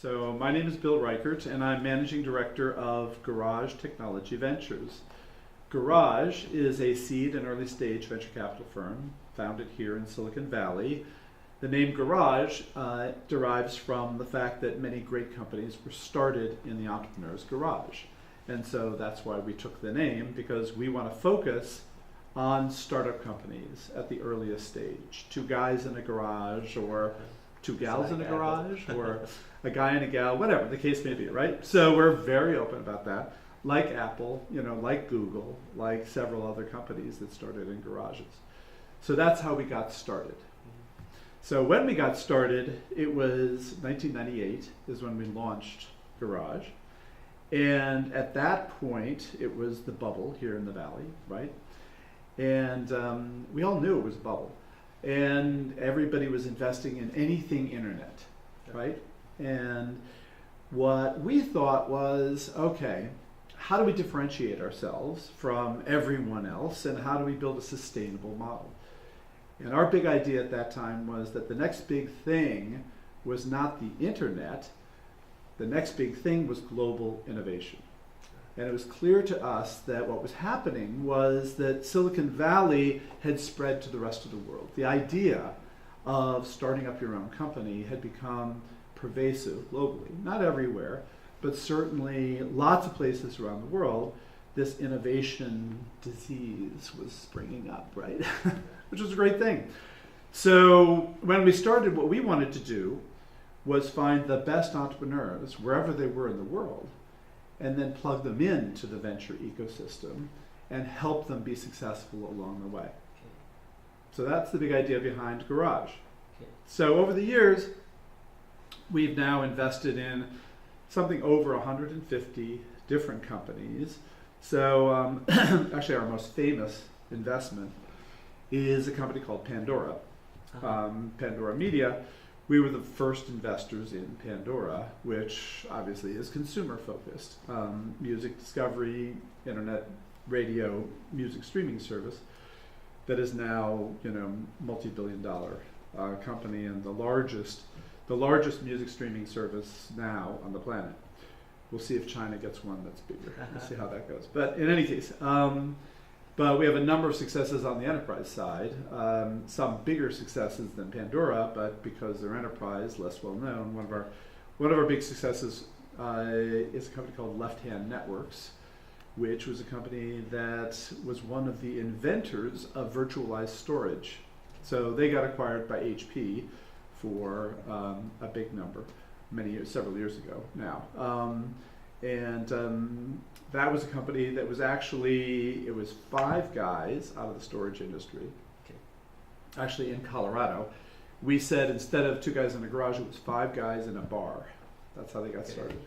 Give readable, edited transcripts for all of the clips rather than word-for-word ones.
So my name is Bill Reichert, and I'm Managing Director of Garage Technology Ventures. Garage is a seed and early stage venture capital firm founded here in Silicon Valley. The name Garage derives from the fact that many great companies were started in the entrepreneur's garage. And so that's why we took the name, because we want to focus on startup companies at the earliest stage. Two guys in a garage, or two gals in a garage, or a guy and a gal, whatever the case may be, right? So we're very open about that. Like Apple, like Google, like several other companies that started in garages. So that's how we got started. So when we got started, it was 1998 is when we launched Garage. And at that point, it was the bubble here in the Valley, right? And we all knew it was a bubble. And everybody was investing in anything internet, right? And what we thought was, okay, how do we differentiate ourselves from everyone else, and how do we build a sustainable model? And our big idea at that time was that the next big thing was not the internet, the next big thing was global innovation. And it was clear to us that what was happening was that Silicon Valley had spread to the rest of the world. The idea of starting up your own company had become pervasive globally, not everywhere, but certainly lots of places around the world. This innovation disease was springing up, right? Which was a great thing. So when we started, what we wanted to do was find the best entrepreneurs wherever they were in the world, and then plug them into the venture ecosystem and help them be successful along the way. Okay. So that's the big idea behind Garage. Okay. So over the years, we've now invested in something over 150 different companies. So actually our most famous investment is a company called Pandora. Pandora Media. We were the first investors in Pandora, which obviously is consumer focused. Music discovery, internet, radio, music streaming service that is now, multi-billion-dollar company and the largest music streaming service now on the planet. We'll see if China gets one that's bigger. We'll see how that goes. But in any case, but we have a number of successes on the enterprise side, some bigger successes than Pandora, but because they're enterprise, less well known. One of our big successes is a company called Left Hand Networks, which was a company that was one of the inventors of virtualized storage. So they got acquired by HP for a big number, several years ago now. That was a company that was actually, it was 5 guys out of the storage industry, actually in Colorado. We said instead of 2 guys in a garage, it was 5 guys in a bar. That's how they got started.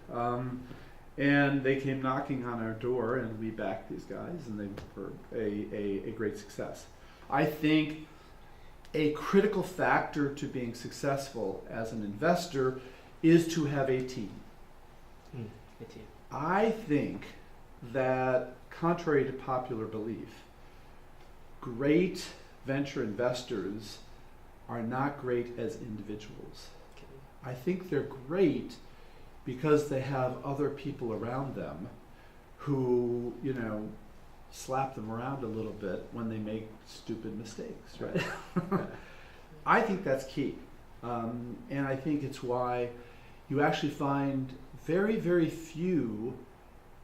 And they came knocking on our door, and we backed these guys, and they were a great success. I think a critical factor to being successful as an investor is to have a team. A team. I think that, contrary to popular belief, great venture investors are not great as individuals. Okay. I think they're great because they have other people around them who, slap them around a little bit when they make stupid mistakes, right? I think that's key. And I think it's why you actually find very, very few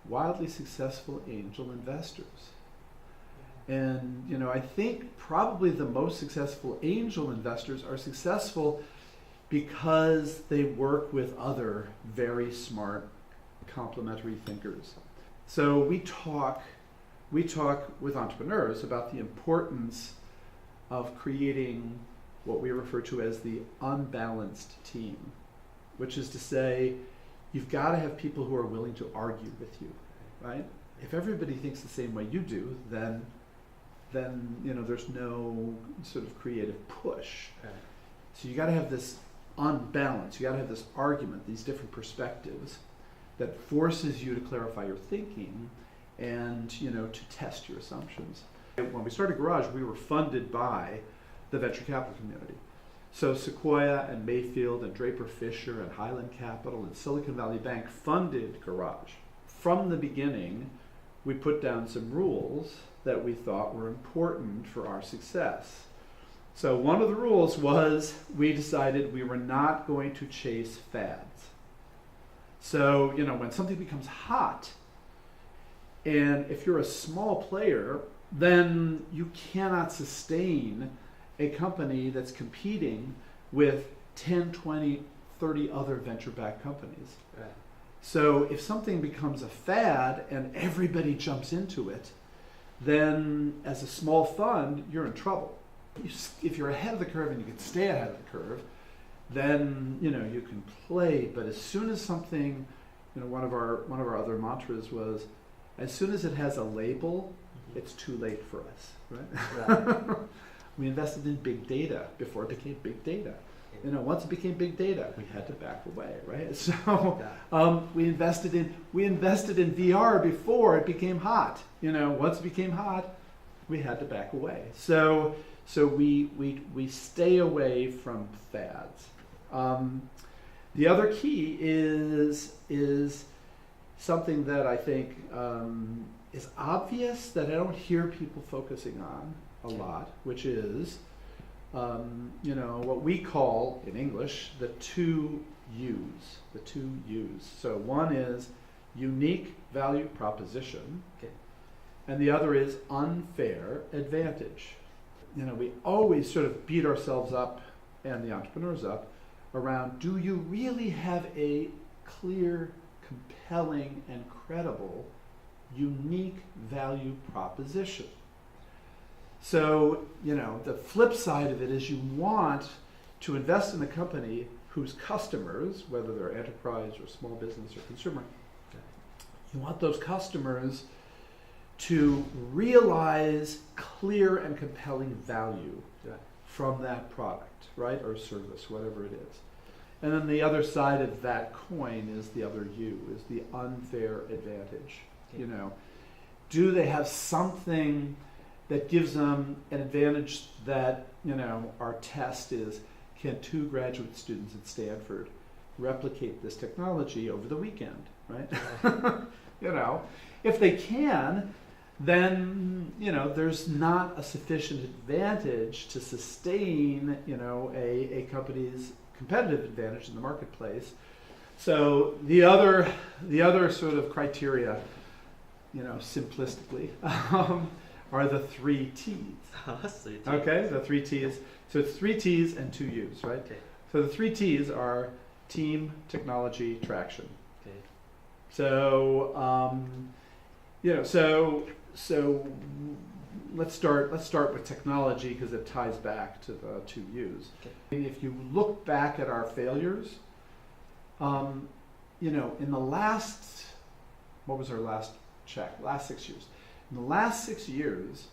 wildly successful angel investors. And, I think probably the most successful angel investors are successful because they work with other very smart complementary thinkers. So we talk with entrepreneurs about the importance of creating what we refer to as the unbalanced team, which is to say, you've got to have people who are willing to argue with you, right? If everybody thinks the same way you do, then there's no sort of creative push. Right. So you got to have this unbalance. You got to have this argument, these different perspectives that forces you to clarify your thinking and to test your assumptions. When we started Garage, we were funded by the venture capital community. So Sequoia and Mayfield and Draper Fisher and Highland Capital and Silicon Valley Bank funded Garage. From the beginning, we put down some rules that we thought were important for our success. So one of the rules was we decided we were not going to chase fads. So, when something becomes hot, and if you're a small player, then you cannot sustain a company that's competing with 10, 20, 30 other venture-backed companies. Right. So if something becomes a fad and everybody jumps into it, then as a small fund, you're in trouble. If you're ahead of the curve and you can stay ahead of the curve, then you can play. But as soon as something, one of our other mantras was, as soon as it has a label, it's too late for us. Right? We invested in big data before it became big data. Once it became big data, we had to back away, right? So we invested in VR before it became hot. Once it became hot, we had to back away. So we stay away from fads. The other key is something that I think is obvious that I don't hear people focusing on a lot, which is what we call in English the two U's. The two U's. So one is unique value proposition, and the other is unfair advantage. We always sort of beat ourselves up and the entrepreneurs up around, do you really have a clear, compelling, and credible unique value proposition? So, the flip side of it is you want to invest in a company whose customers, whether they're enterprise or small business or consumer, you want those customers to realize clear and compelling value from that product, right, or service, whatever it is. And then the other side of that coin is the other U, is the unfair advantage. Do they have something that gives them an advantage that, our test is, can 2 graduate students at Stanford replicate this technology over the weekend, right? If they can, then, there's not a sufficient advantage to sustain, a company's competitive advantage in the marketplace. So the other sort of criteria, simplistically, are the 3 T's. Okay, the 3 T's. So it's 3 T's and 2 U's, right? Okay. So the 3 T's are team, technology, traction. Okay. So so let's start with technology because it ties back to the 2 U's. Okay. If you look back at our failures, in the last, what was our last check? Last 6 years. In the last 6 years,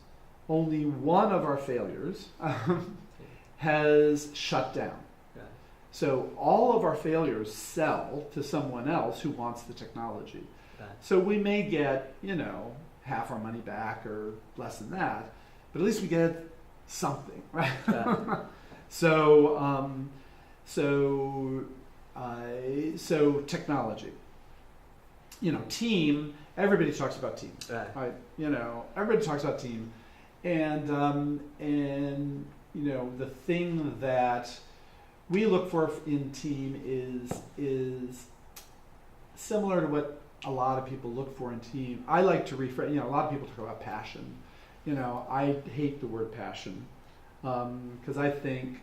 only one of our failures has shut down. Right. So all of our failures sell to someone else who wants the technology. Right. So So we may get, half our money back or less than that, but at least we get something, right? Yeah. So technology. Team. Everybody talks about team. Right. Everybody talks about team, and the thing that we look for in team is similar to what a lot of people look for in team. I like to rephrase. A lot of people talk about passion. I hate the word passion because I think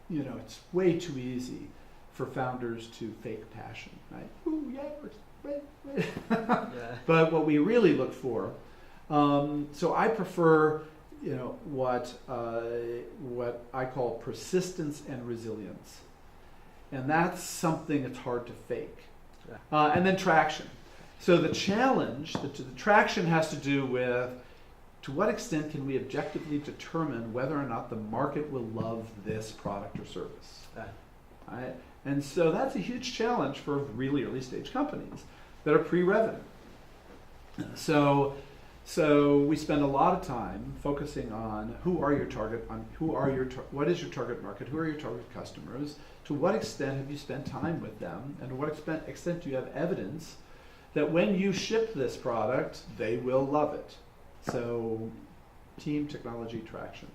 it's way too easy for founders to fake passion, right? Ooh, yeah, Yeah. But what we really look for, so I prefer, what I call persistence and resilience, and that's something that's hard to fake. Yeah. And then traction. So the challenge, the traction has to do with to what extent can we objectively determine whether or not the market will love this product or service. Right? And so that's a huge challenge for really early stage companies that are pre-revenue. So So we spend a lot of time focusing on what is your target market, who are your target customers, to what extent have you spent time with them, and to what extent do you have evidence that when you ship this product, they will love it. So team, technology, traction.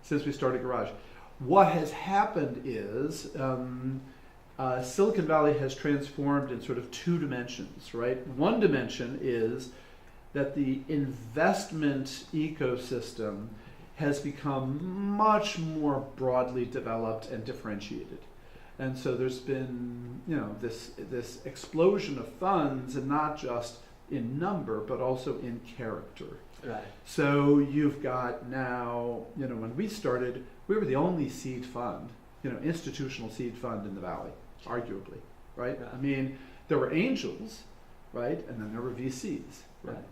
Since we started Garage, what has happened is Silicon Valley has transformed in sort of two dimensions, right? One dimension is that the investment ecosystem has become much more broadly developed and differentiated. And so there's been, this explosion of funds, and not just in number, but also in character. Right. So you've got now, when we started, we were the only seed fund, institutional seed fund in the Valley, arguably, right? Yeah. I mean, there were angels, right? And then there were VCs, right?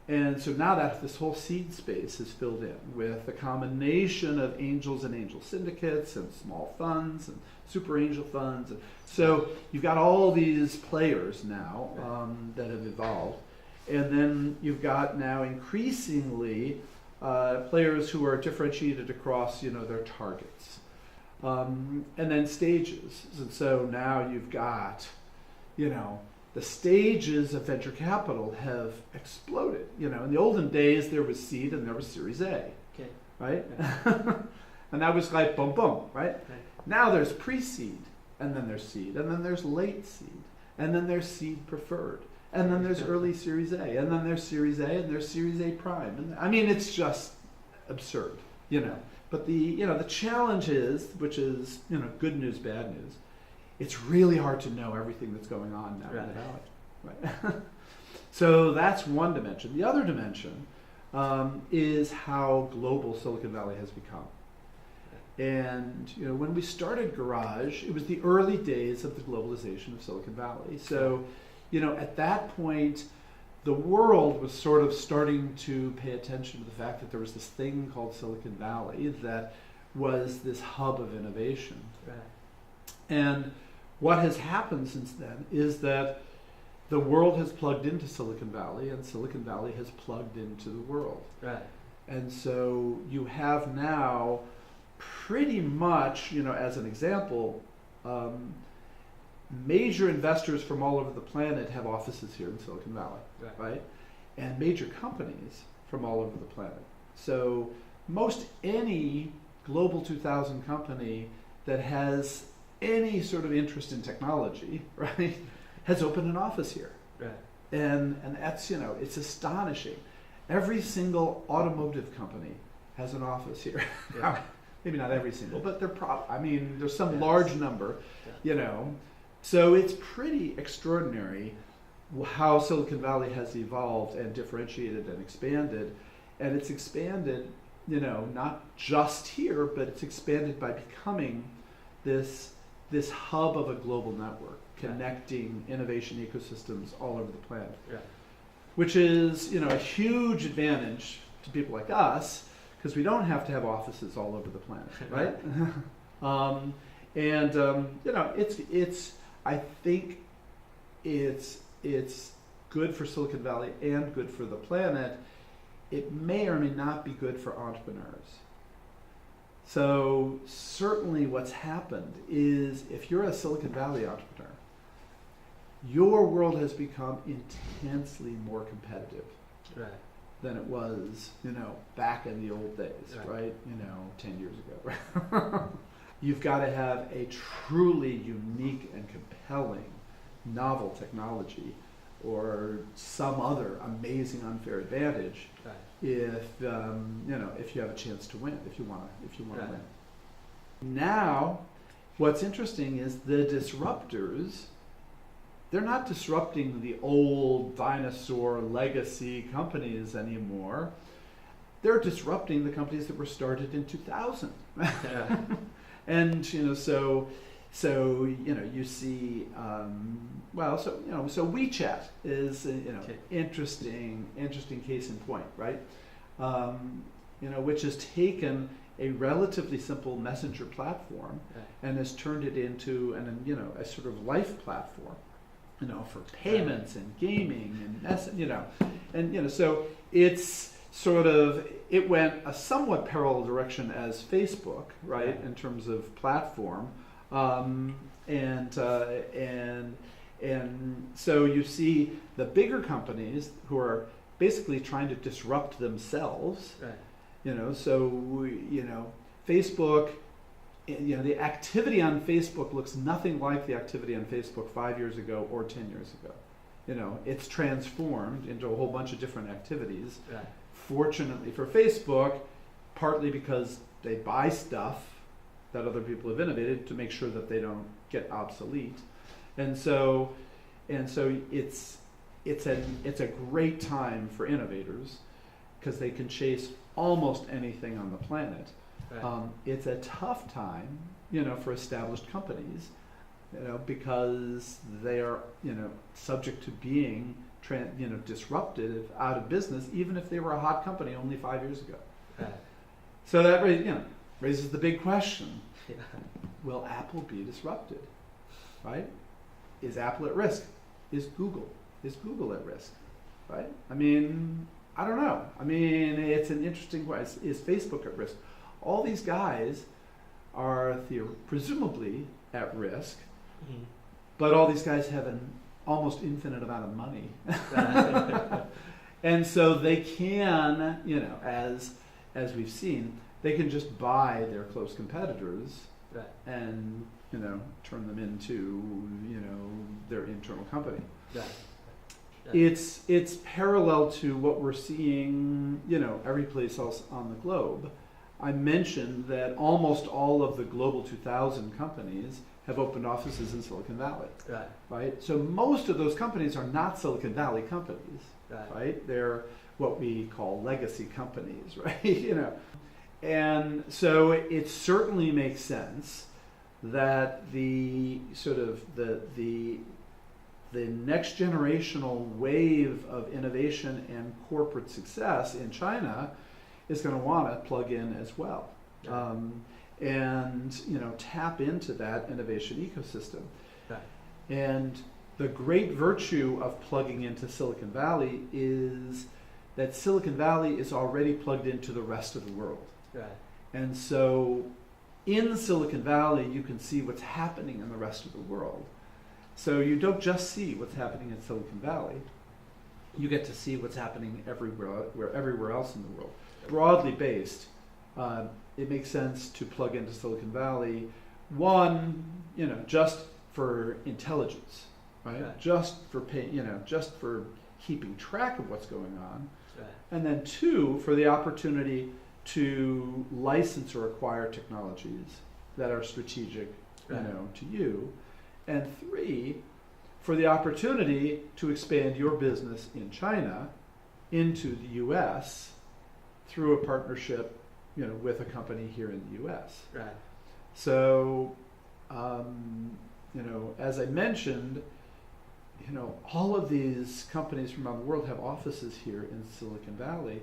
And so now that this whole seed space is filled in with a combination of angels and angel syndicates and small funds and super angel funds. And so you've got all these players now that have evolved. And then you've got now increasingly players who are differentiated across, their targets. And then stages. And so now you've got, the stages of venture capital have exploded. In the olden days, there was seed and there was Series A, Okay. right? Yeah. And that was like boom, boom, right? Right. Now there's pre-seed, and then there's seed, and then there's late seed, and then there's seed preferred, and then there's early Series A, and then there's Series A, and there's Series A prime. And I mean, it's just absurd, But the challenge is, which is, good news, bad news. It's really hard to know everything that's going on now in the Valley, right? So that's one dimension. The other dimension is how global Silicon Valley has become. And when we started Garage, it was the early days of the globalization of Silicon Valley. So, at that point, the world was sort of starting to pay attention to the fact that there was this thing called Silicon Valley that was this hub of innovation. Right. And what has happened since then is that the world has plugged into Silicon Valley, and Silicon Valley has plugged into the world. Right. And so you have now pretty much, as an example, major investors from all over the planet have offices here in Silicon Valley, right? And major companies from all over the planet. So most any Global 2000 company that has any sort of interest in technology, right, has opened an office here. Right. And that's, it's astonishing. Every single automotive company has an office here. Yeah. Maybe not every single, but there's some large number, Yeah. So it's pretty extraordinary how Silicon Valley has evolved and differentiated and expanded. And it's expanded, not just here, but it's expanded by becoming this hub of a global network, connecting innovation ecosystems all over the planet. Yeah. Which is, a huge advantage to people like us, because we don't have to have offices all over the planet, right? I think it's good for Silicon Valley and good for the planet. It may or may not be good for entrepreneurs. So certainly what's happened is, if you're a Silicon Valley entrepreneur, your world has become intensely more competitive. Right. Than it was, back in the old days, right? 10 years ago. You've got to have a truly unique and compelling novel technology or some other amazing unfair advantage if you have a chance to win, if you want to win. Now, what's interesting is the disruptors. They're not disrupting the old dinosaur legacy companies anymore. They're disrupting the companies that were started in 2000. Yeah. And you see so WeChat is interesting case in point, right? Which has taken a relatively simple messenger platform and has turned it into a sort of life platform. for payments and gaming and so it's sort of, it went a somewhat parallel direction as Facebook, right, in terms of platform, and so you see the bigger companies who are basically trying to disrupt themselves, Facebook, the activity on Facebook looks nothing like the activity on Facebook 5 years ago or 10 years ago. It's transformed into a whole bunch of different activities. Right. Fortunately for Facebook, partly because they buy stuff that other people have innovated to make sure that they don't get obsolete, and so it's a great time for innovators because they can chase almost anything on the planet. Right. It's a tough time, for established companies, because they are, subject to being, disrupted, out of business, even if they were a hot company only 5 years ago. Right. So that, raises the big question: Yeah. will Apple be disrupted? Right? Is Apple at risk? Is Google at risk? Right? I don't know. It's an interesting question. Is Facebook at risk? All these guys are presumably at risk, Mm-hmm. but all these guys have an almost infinite amount of money. And so they can, as we've seen, they can just buy their close competitors, Right. and, turn them into, their internal company. Right. It's parallel to what we're seeing, every place else on the globe. I mentioned that almost all of the Global 2000 companies have opened offices in Silicon Valley, Right. right? So most of those companies are not Silicon Valley companies, Right. right? They're what we call legacy companies, right? And so it certainly makes sense that the sort of the next generational wave of innovation and corporate success in China is going to want to plug in as well, and tap into that innovation ecosystem. Right. And the great virtue of plugging into Silicon Valley is that Silicon Valley is already plugged into the rest of the world. Right. And so in Silicon Valley, you can see what's happening in the rest of the world. So you don't just see what's happening in Silicon Valley. You get to see what's happening everywhere else in the world. Broadly based, it makes sense to plug into Silicon Valley. One, just for intelligence, right? Right. Just for just for keeping track of what's going on. Right. And then two, for the opportunity to license or acquire technologies that are strategic, Right. To you. And three, for the opportunity to expand your business in China into the U.S. through a partnership, with a company here in the U.S. Right. So, as I mentioned, all of these companies from around the world have offices here in Silicon Valley.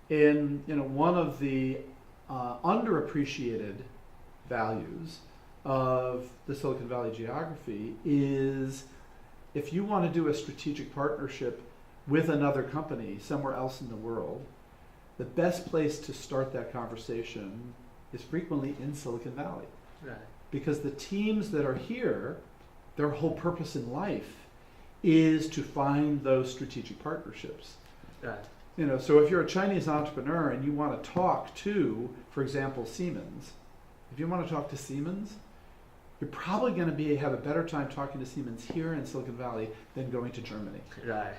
And, one of the underappreciated values of the Silicon Valley geography is if you want to do a strategic partnership with another company somewhere else in the world, the best place to start that conversation is frequently in Silicon Valley. Right. Because the teams that are here, their whole purpose in life is to find those strategic partnerships. Right. So if you're a Chinese entrepreneur and you want to talk to, for example, Siemens, if you want to talk to Siemens, you're probably going to have a better time talking to Siemens here in Silicon Valley than going to Germany. Right.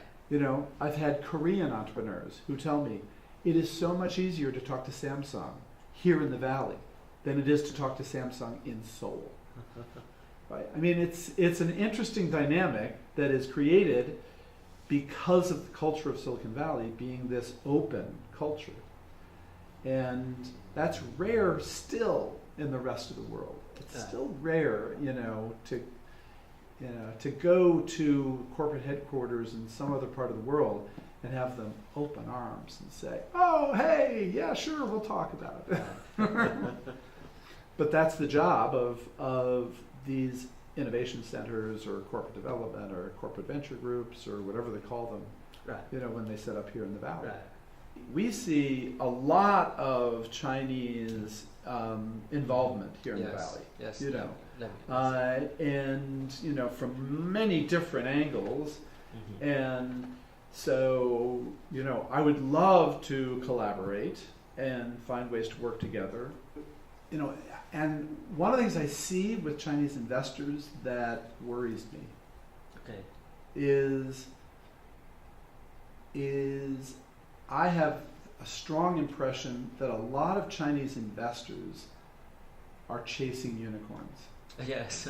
I've had Korean entrepreneurs who tell me it is so much easier to talk to Samsung here in the Valley than it is to talk to Samsung in Seoul. Right? It's an interesting dynamic that is created because of the culture of Silicon Valley being this open culture. And that's rare still in the rest of the world. It's still rare, to go to corporate headquarters in some other part of the world and have them open arms and say, "Oh, hey, yeah, sure, we'll talk about it." But that's the job of these innovation centers or corporate development or corporate venture groups or whatever they call them, Right. when they set up here in the Valley. Right. We see a lot of Chinese involvement here in the Valley. Yes. And from many different angles. Mm-hmm. And so, I would love to collaborate and find ways to work together. And one of the things I see with Chinese investors that worries me Okay. is I have a strong impression that a lot of Chinese investors are chasing unicorns. Yes.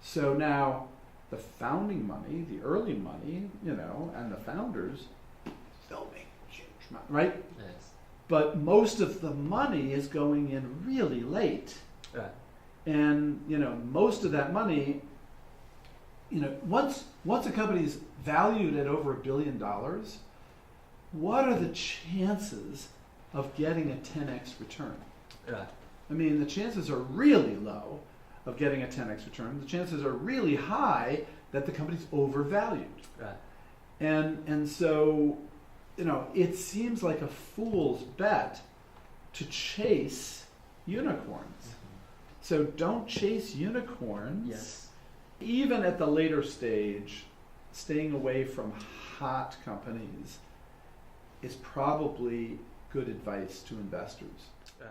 So now the founding money, the early money, and the founders, they'll make huge money, right? Yes. But most of the money is going in really late. Right. And, most of that money, once a company's valued at over $1 billion, what are the chances of getting a 10x return? Right. I mean, the chances are really low of getting a 10x return. The chances are really high that the company's overvalued. Right. And so, it seems like a fool's bet to chase unicorns. Mm-hmm. So don't chase unicorns. Yes. Even at the later stage, staying away from hot companies is probably good advice to investors. Right.